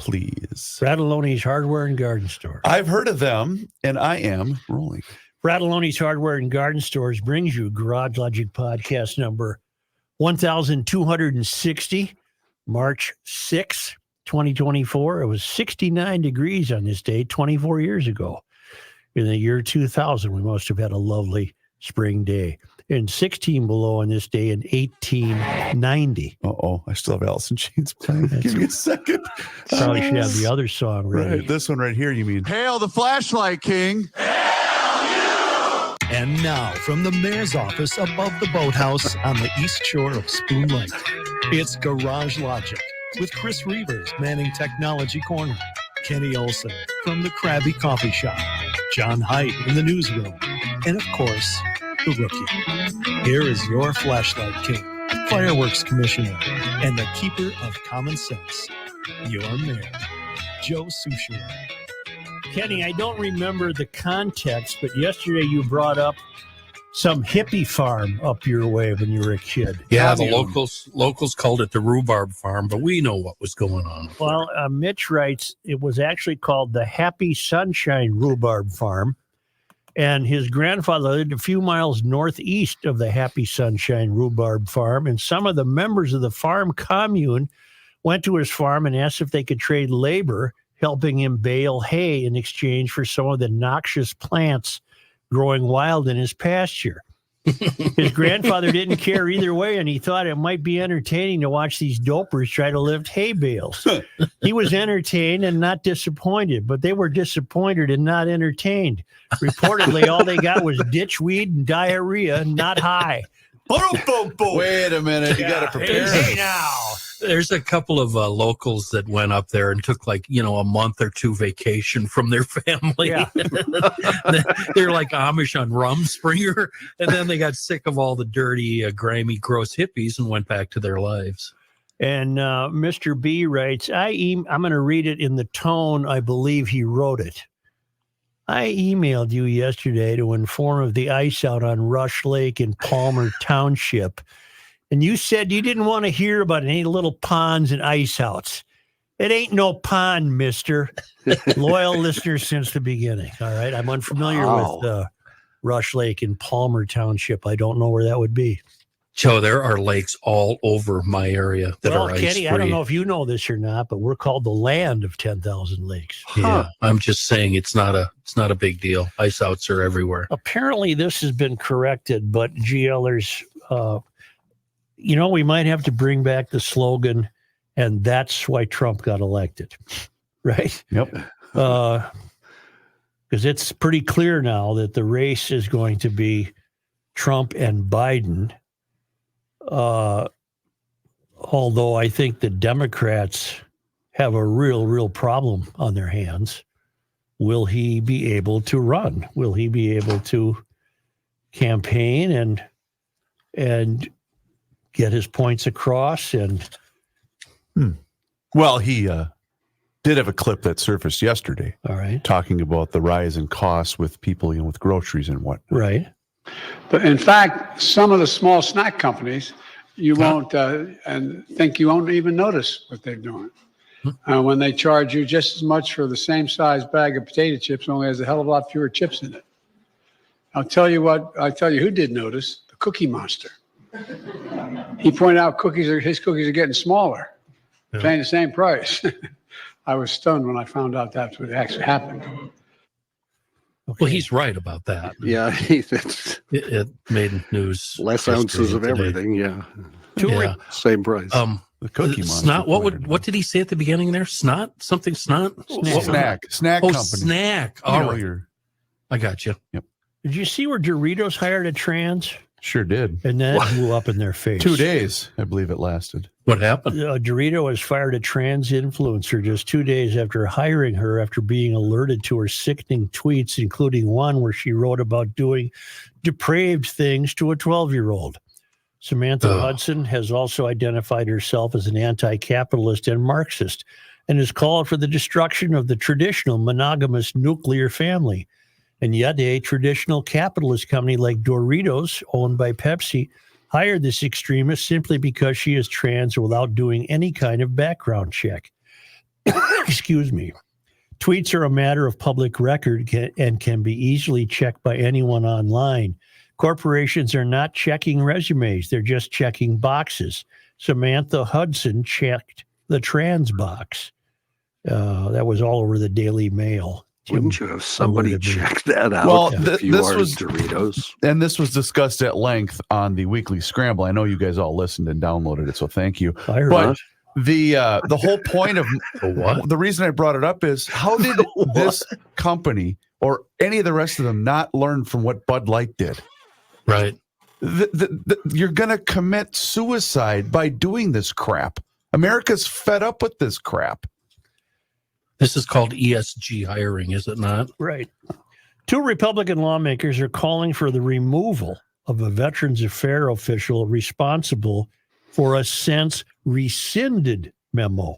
please. Fratelloni's Hardware and Garden Store. I've heard of them, and I am rolling. Fratelloni's Hardware and Garden Stores brings you Garage Logic podcast number 1260, March 6, 2024. It was 69 degrees on this day 24 years ago. In the year 2000, we must have had a lovely spring day. And 16 below on this day in 1890. Uh-oh, I still have Alice in Chains playing. Give me a second. Probably should have the other song ready. Right, this one right here, you mean. Hail the flashlight king. And now, from the mayor's office above the boathouse on the east shore of Spoon Lake, it's Garage Logic with Chris Reavers manning Technology Corner, Kenny Olson from the Krabby Coffee Shop, John Heidt in the newsroom, and of course, the rookie. Here is your flashlight king, fireworks commissioner, and the keeper of common sense, your mayor, Joe Souchere. Kenny, I don't remember the context, but yesterday you brought up some hippie farm up your way when you were a kid. Yeah, the locals called it the rhubarb farm, but we know what was going on. Well, Mitch writes it was actually called the Happy Sunshine Rhubarb Farm, and his grandfather lived a few miles northeast of the Happy Sunshine Rhubarb Farm, and some of the members of the farm commune went to his farm and asked if they could trade labor, helping him bale hay in exchange for some of the noxious plants growing wild in his pasture. His grandfather didn't care either way, and he thought it might be entertaining to watch these dopers try to lift hay bales. He was entertained and not disappointed, but they were disappointed and not entertained. Reportedly, all they got was ditchweed and diarrhea, not high. Wait a minute. You got to prepare. Hey now. There's a couple of locals that went up there and took a month or two vacation from their family. Yeah. They're like Amish on Rumspringa, and then they got sick of all the dirty, grimy, gross hippies and went back to their lives. And Mr. B writes, I'm going to read it in the tone I believe he wrote it. I emailed you yesterday to inform of the ice out on Rush Lake in Palmer Township. And you said you didn't want to hear about any little ponds and ice outs. It ain't no pond, mister. Loyal listener since the beginning. All right. I'm unfamiliar with Rush Lake in Palmer Township. I don't know where that would be. Joe, there are lakes all over my area that are ice-free. Kenny, I don't know if you know this or not, but we're called the land of 10,000 lakes. Yeah, I'm just saying it's not a big deal. Ice outs are everywhere. Apparently this has been corrected, but GLers, we might have to bring back the slogan, and that's why Trump got elected, right? Yep. Because it's pretty clear now that the race is going to be Trump and Biden. Although I think the Democrats have a real problem on their hands. Will he be able to run? Will he be able to campaign and get his points across? And Well, he did have a clip that surfaced yesterday. All right. Talking about the rise in costs with people, with groceries and what. Right. But in fact, some of the small snack companies, you won't and think you won't even notice what they're doing. When they charge you just as much for the same size bag of potato chips, only has a hell of a lot fewer chips in it. I'll tell you who did notice, the Cookie Monster. He pointed out his cookies are getting smaller, paying the same price. I was stunned when I found out that's what actually happened. Okay. Well, he's right about that. Yeah, It made news. less ounces of today. everything. Yeah, same price. The Cookie Monster. Snot. What did he say at the beginning there? Snot? Something snot? Snack Oh, company. snack. All right. I got you. Yep. Did you see where Doritos hired a trans? Sure did. And that blew up in their face. 2 days, I believe it lasted. What happened? Dorito has fired a trans influencer just 2 days after hiring her after being alerted to her sickening tweets, including one where she wrote about doing depraved things to a 12-year-old. Samantha Hudson has also identified herself as an anti-capitalist and Marxist and has called for the destruction of the traditional monogamous nuclear family. And yet a traditional capitalist company like Doritos, owned by Pepsi, hired this extremist simply because she is trans without doing any kind of background check. excuse me. Tweets are a matter of public record and can be easily checked by anyone online. Corporations are not checking resumes. They're just checking boxes. Samantha Hudson checked the trans box. That was all over the Daily Mail. Wouldn't you have somebody alerted me. check that out? Well, if you this are was- Doritos. And this was discussed at length on the Weekly Scramble. I know you guys all listened and downloaded it, so thank you. I heard But it. the whole point of what? the reason I brought it up is how did this company or any of the rest of them not learn from what Bud Light did? Right. You're going to commit suicide by doing this crap. America's fed up with this crap. This is called ESG hiring, is it not? Right. 2 Republican lawmakers are calling for the removal of a Veterans Affairs official responsible for a since rescinded memo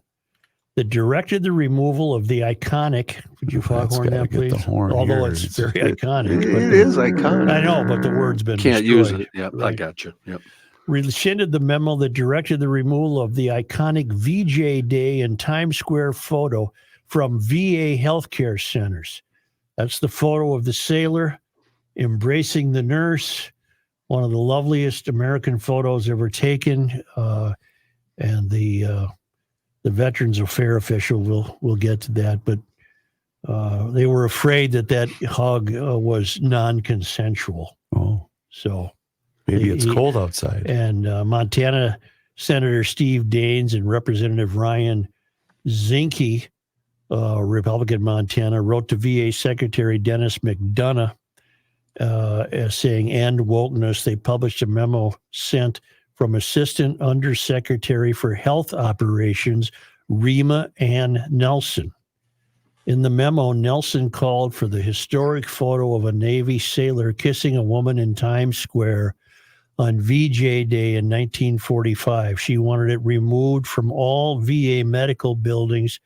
that directed the removal of the iconic. Would you That's foghorn gotta that, get the please? horn Although here. it's very iconic. It is iconic. I know, but the word's been Can't use destroyed. it. Yep, I Right. got you. Yep. Rescinded the memo that directed the removal of the iconic VJ Day in Times Square photo from VA healthcare centers. That's the photo of the sailor embracing the nurse, one of the loveliest American photos ever taken. And the Veterans Affairs official will get to that, but they were afraid that hug was non-consensual. Oh, So. maybe it's He- cold outside. And Montana Senator Steve Daines and Representative Ryan Zinke, Republican Montana, wrote to VA Secretary Dennis McDonough saying, "End wokeness." They published a memo sent from Assistant Undersecretary for Health Operations, Rima Ann Nelson. In the memo, Nelson called for the historic photo of a Navy sailor kissing a woman in Times Square on VJ Day in 1945. She wanted it removed from all VA medical buildings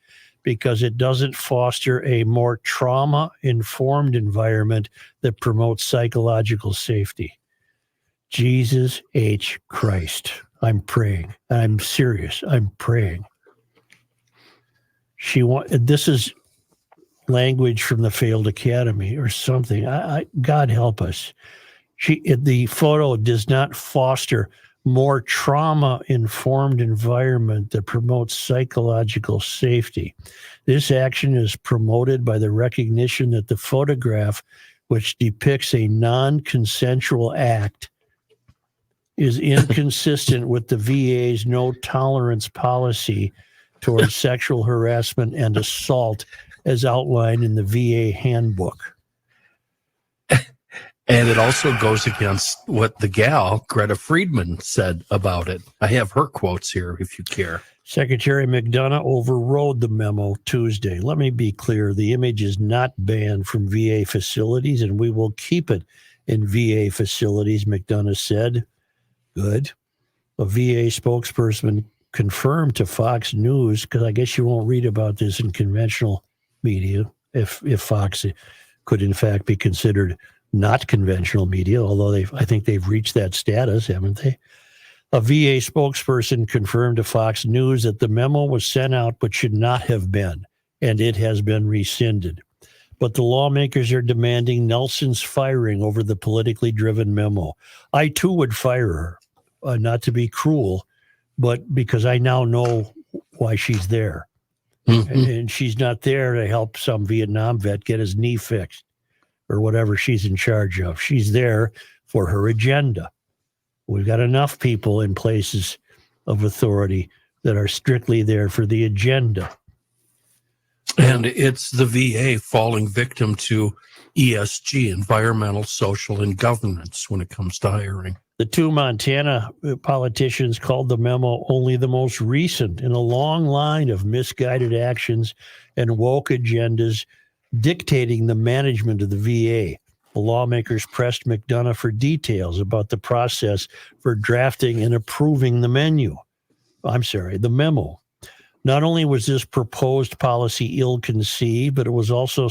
because it doesn't foster a more trauma-informed environment that promotes psychological safety. Jesus H. Christ. I'm praying. I'm serious. I'm praying. This is language from the failed academy or something. God help us. The photo does not foster more trauma-informed environment that promotes psychological safety. This action is promoted by the recognition that the photograph, which depicts a non-consensual act, is inconsistent with the VA's no-tolerance policy towards sexual harassment and assault as outlined in the VA handbook. And it also goes against what the gal, Greta Friedman, said about it. I have her quotes here if you care. Secretary McDonough overrode the memo Tuesday. Let me be clear. The image is not banned from VA facilities, and we will keep it in VA facilities, McDonough said. Good. A VA spokesperson confirmed to Fox News, because I guess you won't read about this in conventional media, if Fox could in fact be considered not conventional media, although I think they've reached that status, haven't they? A VA spokesperson confirmed to Fox News that the memo was sent out but should not have been, and it has been rescinded. But the lawmakers are demanding Nelson's firing over the politically driven memo. I too would fire her, not to be cruel, but because I now know why she's there. Mhm. And she's not there to help some Vietnam vet get his knee fixed or whatever she's in charge of. She's there for her agenda. We've got enough people in places of authority that are strictly there for the agenda. And it's the VA falling victim to ESG, environmental, social, and governance when it comes to hiring. The 2 Montana politicians called the memo only the most recent in a long line of misguided actions and woke agendas dictating the management of the VA. The lawmakers pressed McDonough for details about the process for drafting and approving the memo. Not only was this proposed policy ill-conceived, but it was also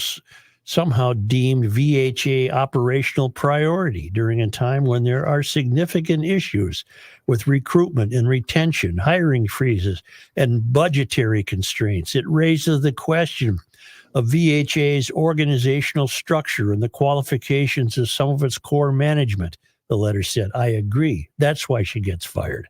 somehow deemed VHA operational priority during a time when there are significant issues with recruitment and retention, hiring freezes, and budgetary constraints. It raises the question of VHA's organizational structure and the qualifications of some of its core management, the letter said. I agree. That's why she gets fired.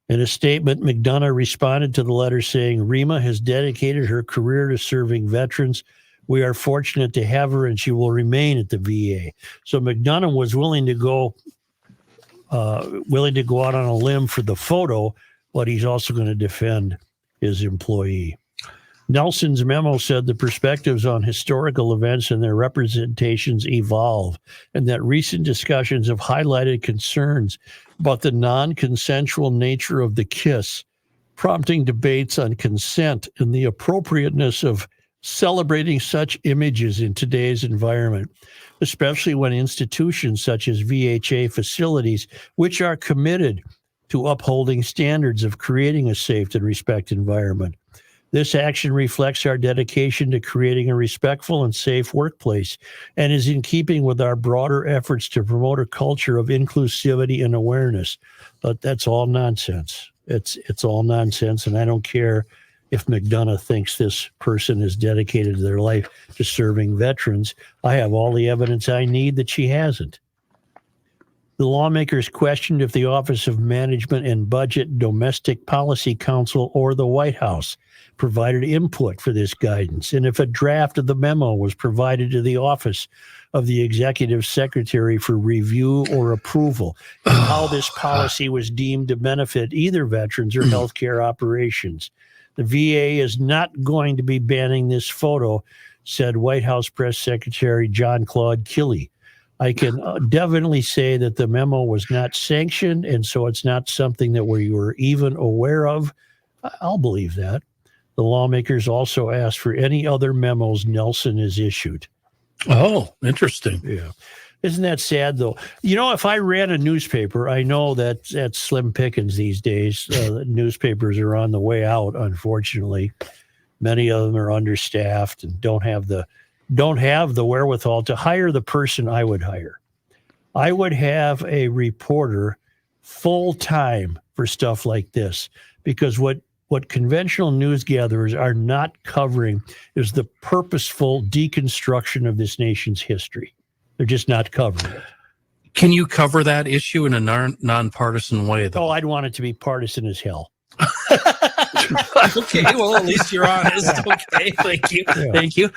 In a statement, McDonough responded to the letter saying, Rima has dedicated her career to serving veterans. We are fortunate to have her, and she will remain at the VA. So McDonough was willing to go out on a limb for the photo, but he's also going to defend his employee. Nelson's memo said the perspectives on historical events and their representations evolve, and that recent discussions have highlighted concerns about the non-consensual nature of the kiss, prompting debates on consent and the appropriateness of celebrating such images in today's environment, especially when institutions such as VHA facilities, which are committed to upholding standards of creating a safe and respect environment. This action reflects our dedication to creating a respectful and safe workplace and is in keeping with our broader efforts to promote a culture of inclusivity and awareness. But that's all nonsense. It's all nonsense, and I don't care if McDonough thinks this person is dedicated their life to serving veterans. I have all the evidence I need that she hasn't. The lawmakers questioned if the Office of Management and Budget, Domestic Policy Council, or the White House provided input for this guidance, and if a draft of the memo was provided to the Office of the Executive Secretary for review or approval, and how this policy was deemed to benefit either veterans or healthcare operations. The VA is not going to be banning this photo, said White House Press Secretary John Claude Killey. I can definitely say that the memo was not sanctioned, and so it's not something that we were even aware of. I'll believe that. The lawmakers also asked for any other memos Nelson has issued. Oh, interesting. Yeah. Isn't that sad, though? You know, if I ran a newspaper, I know that that's slim pickings these days. Newspapers are on the way out, unfortunately. Many of them are understaffed and don't have the wherewithal to hire the person I would hire. I would have a reporter full time for stuff like this, because what conventional news gatherers are not covering is the purposeful deconstruction of this nation's history. They're just not covering it. Can you cover that issue in a nonpartisan way, though? Oh, I'd want it to be partisan as hell. Okay, well, at least you're honest. Okay, thank you. Yeah. Thank you.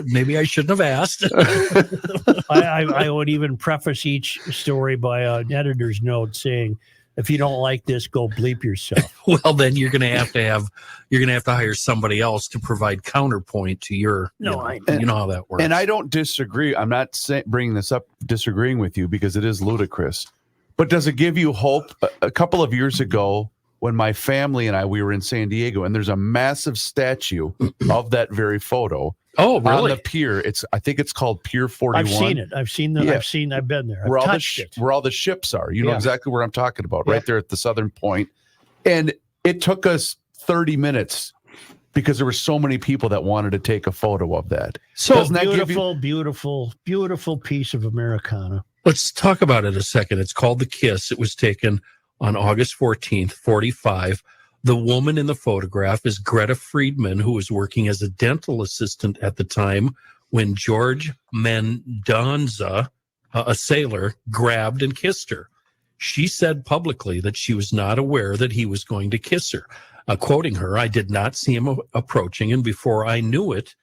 Maybe I shouldn't have asked. I would even preface each story by an editor's note saying, if you don't like this, go bleep yourself. Well, then you're going to have to hire somebody else to provide counterpoint to your. You know how that works. And I don't disagree. I'm not bringing this up, disagreeing with you, because it is ludicrous. But does it give you hope? A couple of years ago, when my family and we were in San Diego, and there's a massive statue of that very photo. Oh, really? On the pier. I think it's called Pier 41. I've seen it. I've been there. Where I've all the ships are. You know Yeah. exactly where I'm talking about, Yeah. right there at the southern point. And it took us 30 minutes because there were so many people that wanted to take a photo of that. So Doesn't that give you- beautiful piece of Americana. Let's talk about it a second. It's called The Kiss. It was taken on August 14th, 1945. The woman in the photograph is Greta Friedman, who was working as a dental assistant at the time when George Mendonza, a sailor, grabbed and kissed her. She said publicly that she was not aware that he was going to kiss her. Quoting her, "I did not see him approaching, and before I knew it,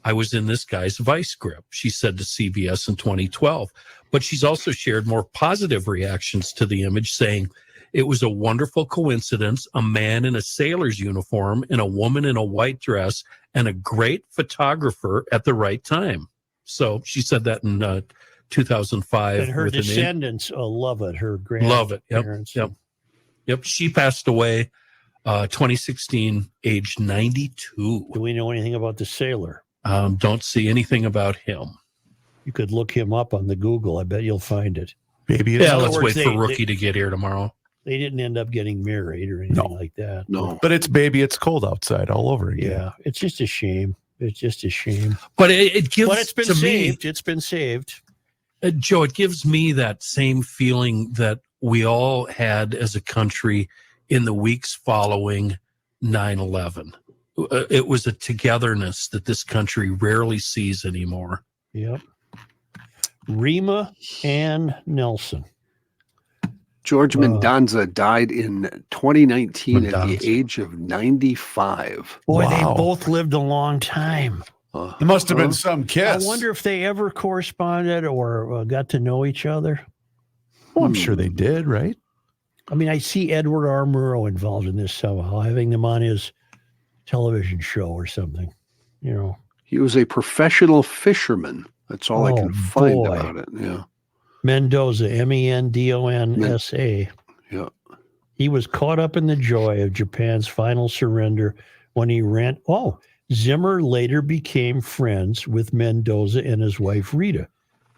I was in this guy's vice grip," she said to CBS in 2012. But she's also shared more positive reactions to the image, saying, "It was a wonderful coincidence, a man in a sailor's uniform and a woman in a white dress and a great photographer at the right time." So she said that in 2005. And her with an descendants love it. Her Love it. grandparents. Yep. She passed away 2016, age 92. Do we know anything about the sailor? Don't see anything about him. You could look him up on the Google. I bet you'll find it. Maybe Yeah, other let's words, wait for they- Rookie to get here tomorrow. They didn't end up getting married or anything like that. No. But it's cold outside all over again. Yeah, it's just a shame. It's just a shame. But it gives But it's been to saved. me, It's been saved. Joe, it gives me that same feeling that we all had as a country in the weeks following 9/11. It was a togetherness that this country rarely sees anymore. Yep. Rima Ann Nelson. George Mendoza died in 2019 at Mendoza. the age of 95. Boy, they Wow. both lived a long time. It must have been some kiss. I wonder if they ever corresponded or got to know each other. Oh, I'm sure they did, right? I mean, I see Edward R. Murrow involved in this somehow, having them on his television show or something. You know, He was a professional fisherman. That's all I Oh, can find boy. about it. Yeah. Mendoza, Mendonsa. Yeah. He was caught up in the joy of Japan's final surrender when he ran. Oh, Zimmer later became friends with Mendoza and his wife Rita.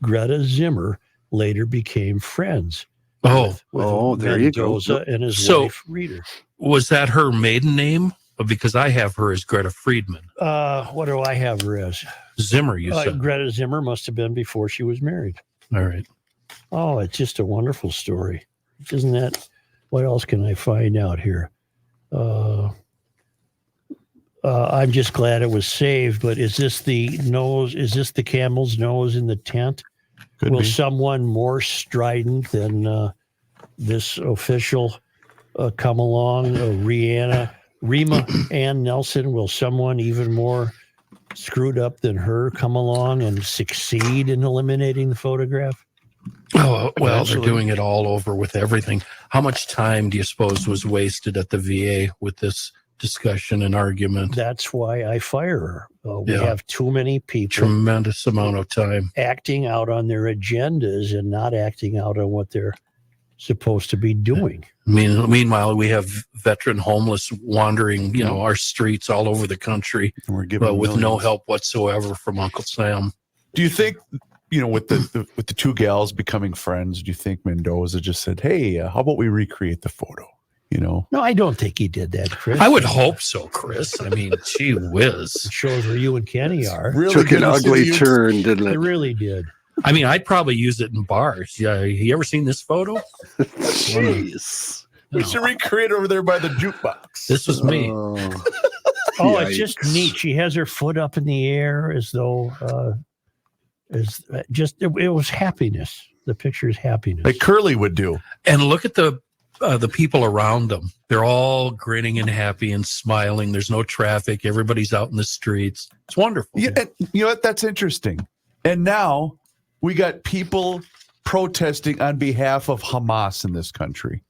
Greta Zimmer later became friends with there you go. Mendoza and his So- wife Rita. Was that her maiden name? Because I have her as Greta Friedman. What do I have her as? Zimmer, you said. Greta Zimmer must have been before she was married. All right. Oh, it's just a wonderful story. Isn't that? What else can I find out here? I'm just glad it was saved, but is this the nose? Is this the camel's nose in the tent? Could Will be. someone more strident than this official come along? Rima Ann Nelson, will someone even more screwed up than her come along and succeed in eliminating the photograph? Oh, well, Eventually. they're doing it all over with everything. How much time do you suppose was wasted at the VA with this discussion and argument? That's why I fire her. We Yeah. have too many people Tremendous amount of time. acting out on their agendas and not acting out on what they're supposed to be doing. Meanwhile, we have veteran homeless wandering, our streets all over the country And we're giving with no millions. help whatsoever from Uncle Sam. Do you think, with the two gals becoming friends, do you think Mendoza just said, "Hey, how about we recreate the photo?" No, I don't think he did that, Chris. I would hope so, Chris. I mean, gee whiz. It shows where you and Kenny are. Really Took an gonna ugly see you- turn, didn't It it? really did. I mean, I'd probably use it in bars. Yeah, you ever seen this photo? Jeez. We should recreate over there by the jukebox. This was me. Oh, Oh, it's just Yikes. neat. She has her foot up in the air as though it was happiness. The picture is happiness. Like Curly would do. And look at the people around them. They're all grinning and happy and smiling. There's no traffic. Everybody's out in the streets. It's wonderful. Yeah, and you know what? That's interesting. And now we got people protesting on behalf of Hamas in this country.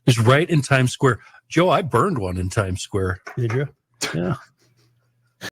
It's right in Times Square. Joe, I burned one in Times Square. Did you? Yeah.